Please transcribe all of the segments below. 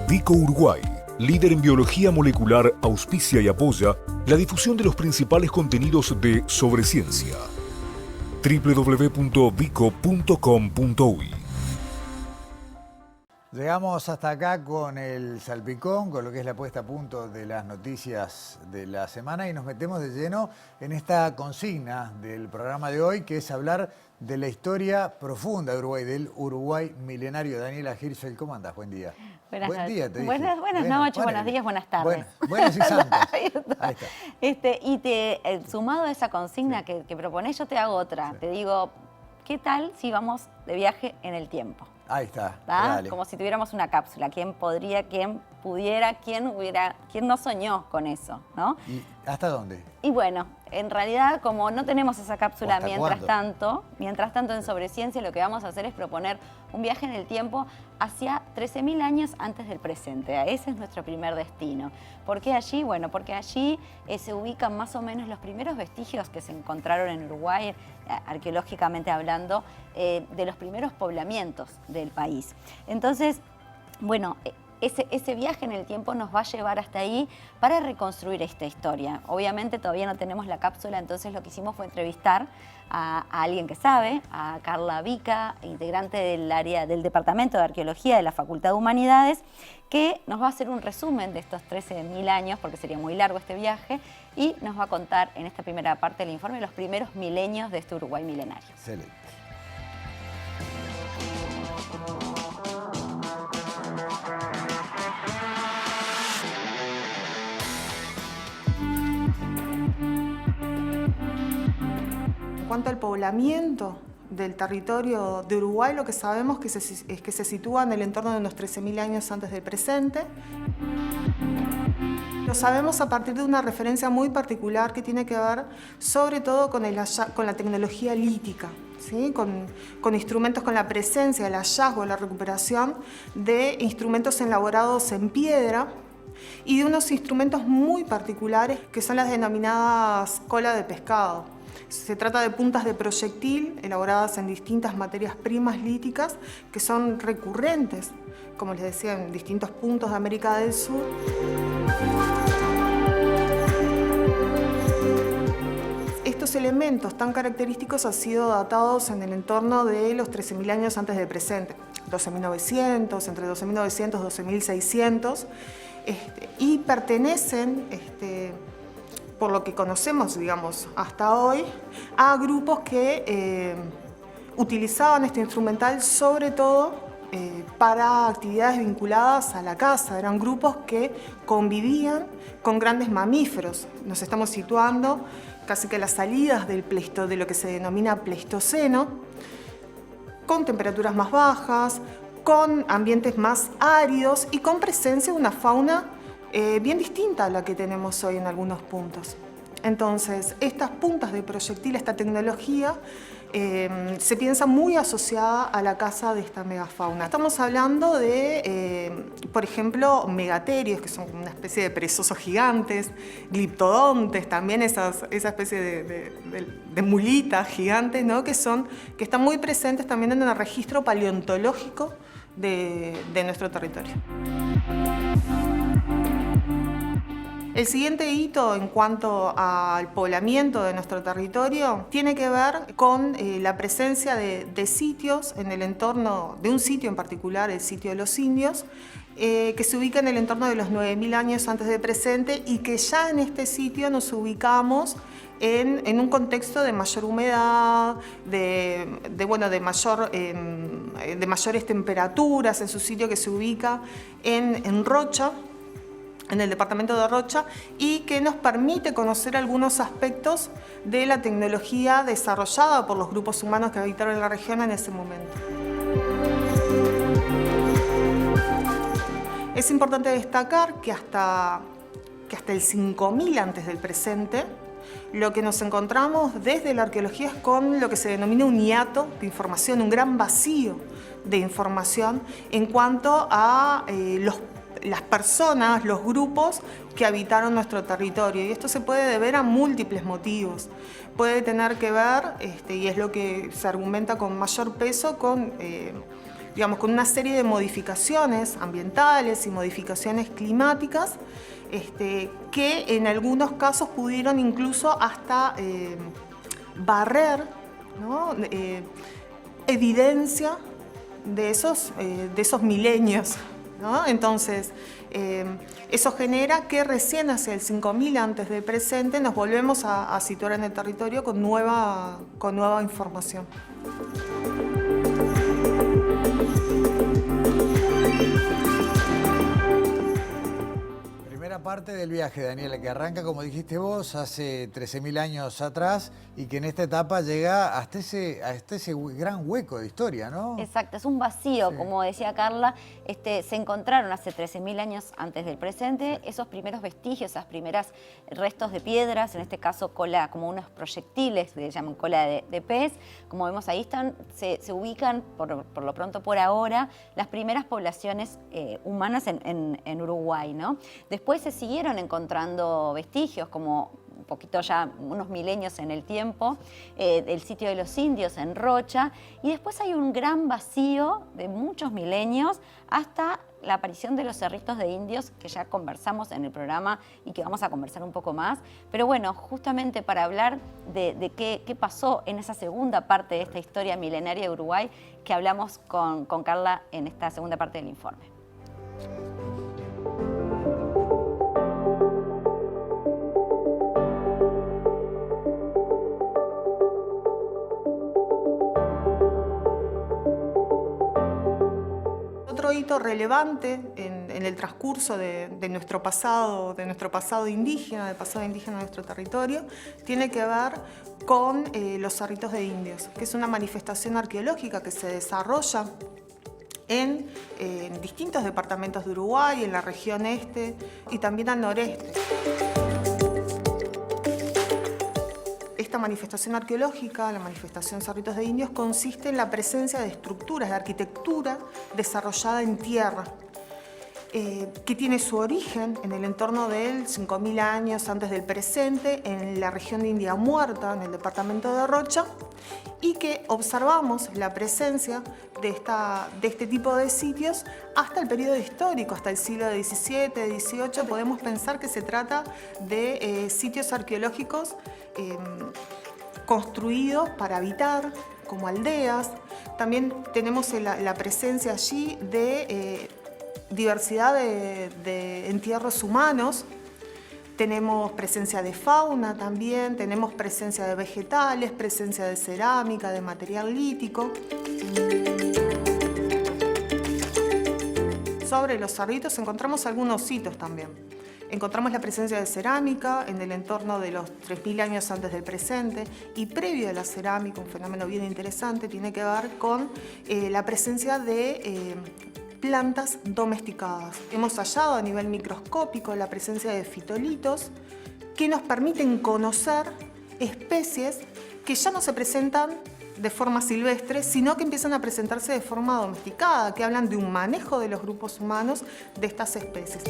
Vico Uruguay, líder en biología molecular, auspicia y apoya la difusión de los principales contenidos de Sobre Ciencia. www.vico.com.uy. Llegamos hasta acá con el salpicón, con lo que es la puesta a punto de las noticias de la semana y nos metemos de lleno en esta consigna del programa de hoy, que es hablar de la historia profunda de Uruguay, del Uruguay milenario. Daniela Hirschfeld, ¿cómo andás? Buen día. Buen día, te dije. Buenas noches, buenos días, buenas tardes. Buenas y santas. Ahí está. Sumado a esa consigna que proponés, yo te hago otra. Sí. Te digo, ¿qué tal si vamos de viaje en el tiempo? Ahí está. Dale. Como si tuviéramos una cápsula. ¿Quién podría, quién pudiera, quién no soñó con eso, ¿no? ¿Y hasta dónde? Y bueno, en realidad, como no tenemos esa cápsula mientras tanto en Sobre Ciencia, lo que vamos a hacer es proponer un viaje en el tiempo hacia 13.000 años antes del presente. Ese es nuestro primer destino. ¿Por qué allí? Bueno, porque allí se ubican más o menos los primeros vestigios que se encontraron en Uruguay, arqueológicamente hablando, de los primeros poblamientos del país. Entonces, bueno, ese viaje en el tiempo nos va a llevar hasta ahí para reconstruir esta historia. Obviamente todavía no tenemos la cápsula, entonces lo que hicimos fue entrevistar a alguien que sabe, a Carla Vica, integrante del área del Departamento de Arqueología de la Facultad de Humanidades, que nos va a hacer un resumen de estos 13.000 años, porque sería muy largo este viaje, y nos va a contar en esta primera parte del informe los primeros milenios de este Uruguay milenario. Excelente. En cuanto al poblamiento del territorio de Uruguay, lo que sabemos es que se sitúa en el entorno de unos 13.000 años antes del presente. Lo sabemos a partir de una referencia muy particular que tiene que ver sobre todo con la tecnología lítica, ¿sí? Con instrumentos, con la presencia, el hallazgo, la recuperación de instrumentos elaborados en piedra y de unos instrumentos muy particulares que son las denominadas cola de pescado. Se trata de puntas de proyectil elaboradas en distintas materias primas líticas que son recurrentes, como les decía, en distintos puntos de América del Sur. Estos elementos tan característicos han sido datados en el entorno de los 13.000 años antes del presente, 12.900, entre 12.900 y 12.600, y pertenecen, por lo que conocemos, digamos, hasta hoy, a grupos que utilizaban este instrumental sobre todo para actividades vinculadas a la caza. Eran grupos que convivían con grandes mamíferos. Nos estamos situando casi que a las salidas de lo que se denomina Pleistoceno, con temperaturas más bajas, con ambientes más áridos y con presencia de una fauna bien distinta a la que tenemos hoy en algunos puntos. Entonces, estas puntas de proyectil, esta tecnología, se piensa muy asociada a la caza de esta megafauna. Estamos hablando de, por ejemplo, megaterios, que son una especie de perezosos gigantes, gliptodontes, también esa especie de mulitas gigantes, ¿no? que están muy presentes también en el registro paleontológico de nuestro territorio. El siguiente hito en cuanto al poblamiento de nuestro territorio tiene que ver con la presencia de sitios en el entorno, de un sitio en particular, el sitio de los indios, que se ubica en el entorno de los 9.000 años antes del presente y que ya en este sitio nos ubicamos en un contexto de mayor humedad, de mayores temperaturas, en su sitio que se ubica en Rocha, en el departamento de Rocha, y que nos permite conocer algunos aspectos de la tecnología desarrollada por los grupos humanos que habitaron la región en ese momento. Es importante destacar que hasta el 5000 antes del presente, lo que nos encontramos desde la arqueología es con lo que se denomina un hiato de información, un gran vacío de información en cuanto a las personas, los grupos que habitaron nuestro territorio. Y esto se puede deber a múltiples motivos. Puede tener que ver, y es lo que se argumenta con mayor peso, con digamos, con una serie de modificaciones ambientales y modificaciones climáticas, que en algunos casos pudieron incluso hasta barrer, ¿no?, evidencia de esos milenios, ¿no? Entonces, eso genera que recién hacia el 5000 antes del presente nos volvemos a situar en el territorio con nueva información. Parte del viaje, Daniela, que arranca, como dijiste vos, hace 13.000 años atrás y que en esta etapa llega hasta ese gran hueco de historia, ¿no? Exacto, es un vacío, sí. Como decía Carla, se encontraron hace 13.000 años antes del presente esos primeros vestigios, esas primeras restos de piedras, en este caso cola, como unos proyectiles que se llaman cola de pez. Como vemos ahí se ubican, por lo pronto por ahora, las primeras poblaciones humanas en Uruguay, ¿no? Después se siguieron encontrando vestigios, como un poquito ya unos milenios en el tiempo, del sitio de los indios en Rocha, y después hay un gran vacío de muchos milenios hasta la aparición de los cerritos de indios, que ya conversamos en el programa y que vamos a conversar un poco más. Pero bueno, justamente para hablar de qué pasó en esa segunda parte de esta historia milenaria de Uruguay, que hablamos con Carla en esta segunda parte del informe. Otro hito relevante en el transcurso de nuestro pasado indígena, del pasado indígena de nuestro territorio, tiene que ver con los cerritos de indios, que es una manifestación arqueológica que se desarrolla en distintos departamentos de Uruguay, en la región este y también al noreste. Esta manifestación arqueológica, la manifestación Cerritos de Indios, consiste en la presencia de estructuras, de arquitectura desarrollada en tierra, que tiene su origen en el entorno del 5000 años antes del presente, en la región de India Muerta, en el departamento de Rocha, y que observamos la presencia de este tipo de sitios hasta el periodo histórico, hasta el siglo XVII, XVIII. Podemos pensar que se trata de sitios arqueológicos construidos para habitar, como aldeas. También tenemos la presencia allí de diversidad de entierros humanos. Tenemos presencia de fauna también, tenemos presencia de vegetales, presencia de cerámica, de material lítico. Sobre los cerritos encontramos algunos hitos también. Encontramos la presencia de cerámica en el entorno de los 3000 años antes del presente, y previo a la cerámica, un fenómeno bien interesante, tiene que ver con la presencia de plantas domesticadas. Hemos hallado a nivel microscópico la presencia de fitolitos que nos permiten conocer especies que ya no se presentan de forma silvestre, sino que empiezan a presentarse de forma domesticada, que hablan de un manejo de los grupos humanos de estas especies.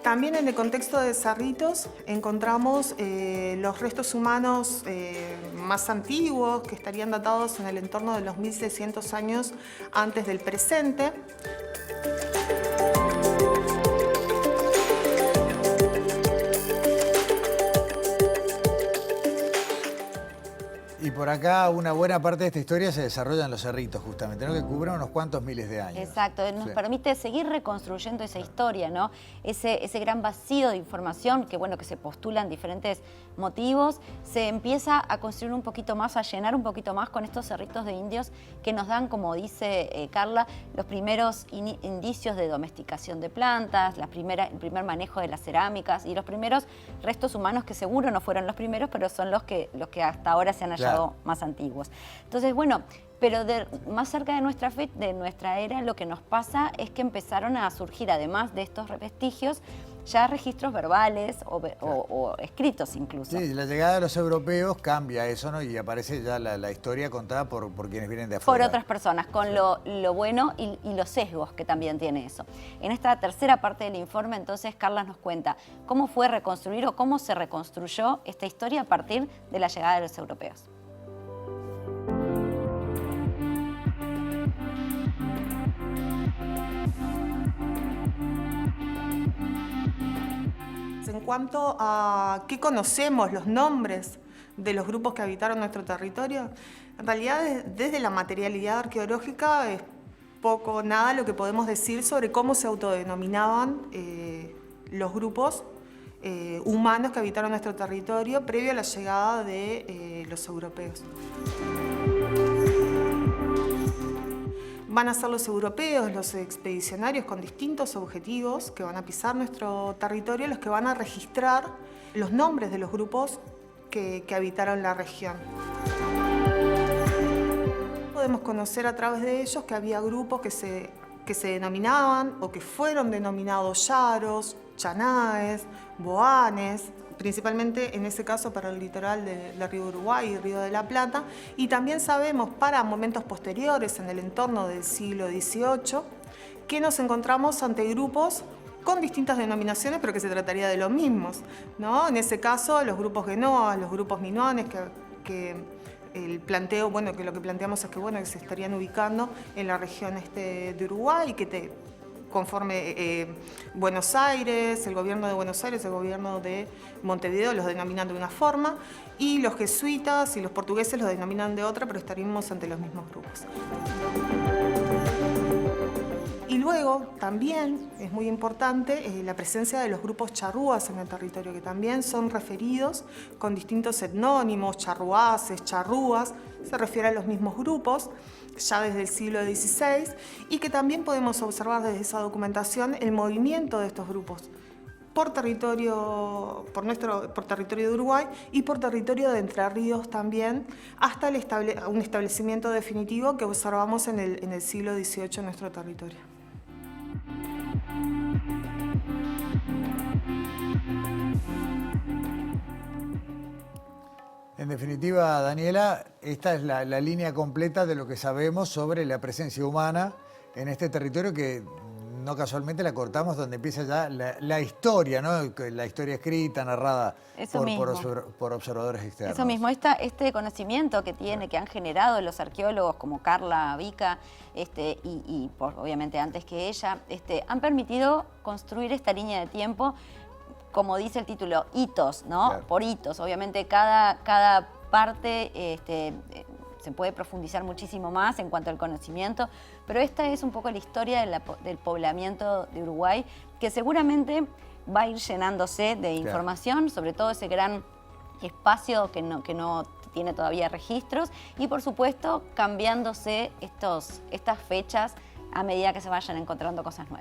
También en el contexto de cerritos encontramos los restos humanos más antiguos, que estarían datados en el entorno de los 1600 años antes del presente. Y por acá una buena parte de esta historia se desarrolla en los cerritos, justamente, ¿no? Que cubren unos cuantos miles de años. Exacto, nos permite seguir reconstruyendo esa historia, ¿no? Ese gran vacío de información que, bueno, que se postulan diferentes motivos, se empieza a construir un poquito más, a llenar un poquito más con estos cerritos de indios que nos dan, como dice Carla, los primeros indicios de domesticación de plantas, el primer manejo de las cerámicas y los primeros restos humanos, que seguro no fueron los primeros, pero son los que hasta ahora se han hallado más antiguos. Entonces, bueno, pero más cerca de nuestra era, lo que nos pasa es que empezaron a surgir, además de estos vestigios, ya registros verbales o escritos incluso. Sí, la llegada de los europeos cambia eso, ¿no? Y aparece ya la historia contada por quienes vienen de afuera. Por otras personas, con lo bueno y los sesgos que también tiene eso. En esta tercera parte del informe, entonces, Carla nos cuenta cómo fue reconstruir o cómo se reconstruyó esta historia a partir de la llegada de los europeos. cuanto a qué conocemos, los nombres de los grupos que habitaron nuestro territorio, en realidad desde la materialidad arqueológica es poco o nada lo que podemos decir sobre cómo se autodenominaban los grupos humanos que habitaron nuestro territorio previo a la llegada de los europeos. Van a ser los europeos, los expedicionarios con distintos objetivos que van a pisar nuestro territorio, los que van a registrar los nombres de los grupos que habitaron la región. Podemos conocer a través de ellos que había grupos que se denominaban o que fueron denominados yaros, chanaes, boanes, principalmente en ese caso para el litoral del río Uruguay y Río de la Plata, y también sabemos para momentos posteriores en el entorno del siglo XVIII que nos encontramos ante grupos con distintas denominaciones, pero que se trataría de los mismos, ¿no? En ese caso, los grupos genoas, los grupos minoanes, que el planteo, bueno, que lo que planteamos es que, bueno, que se estarían ubicando en la región de Uruguay, que conforme Buenos Aires, el gobierno de Buenos Aires, el gobierno de Montevideo los denominan de una forma, y los jesuitas y los portugueses los denominan de otra, pero estaríamos ante los mismos grupos. Y luego también es muy importante la presencia de los grupos charrúas en el territorio, que también son referidos con distintos etnónimos, charruaces, charrúas, se refiere a los mismos grupos, ya desde el siglo XVI, y que también podemos observar desde esa documentación el movimiento de estos grupos por territorio de Uruguay y por territorio de Entre Ríos también, hasta un establecimiento definitivo que observamos en el siglo XVIII en nuestro territorio. En definitiva, Daniela, esta es la línea completa de lo que sabemos sobre la presencia humana en este territorio, que no casualmente la cortamos donde empieza ya la historia, ¿no? La historia escrita, narrada por observadores externos. Eso mismo, este conocimiento que han generado los arqueólogos como Carla Vica, y obviamente antes que ella, han permitido construir esta línea de tiempo, como dice el título, hitos, ¿no? Claro. Por hitos. Obviamente cada parte se puede profundizar muchísimo más en cuanto al conocimiento, pero esta es un poco la historia del poblamiento de Uruguay, que seguramente va a ir llenándose de información, sobre todo ese gran espacio que no tiene todavía registros, y por supuesto cambiándose estas fechas a medida que se vayan encontrando cosas nuevas.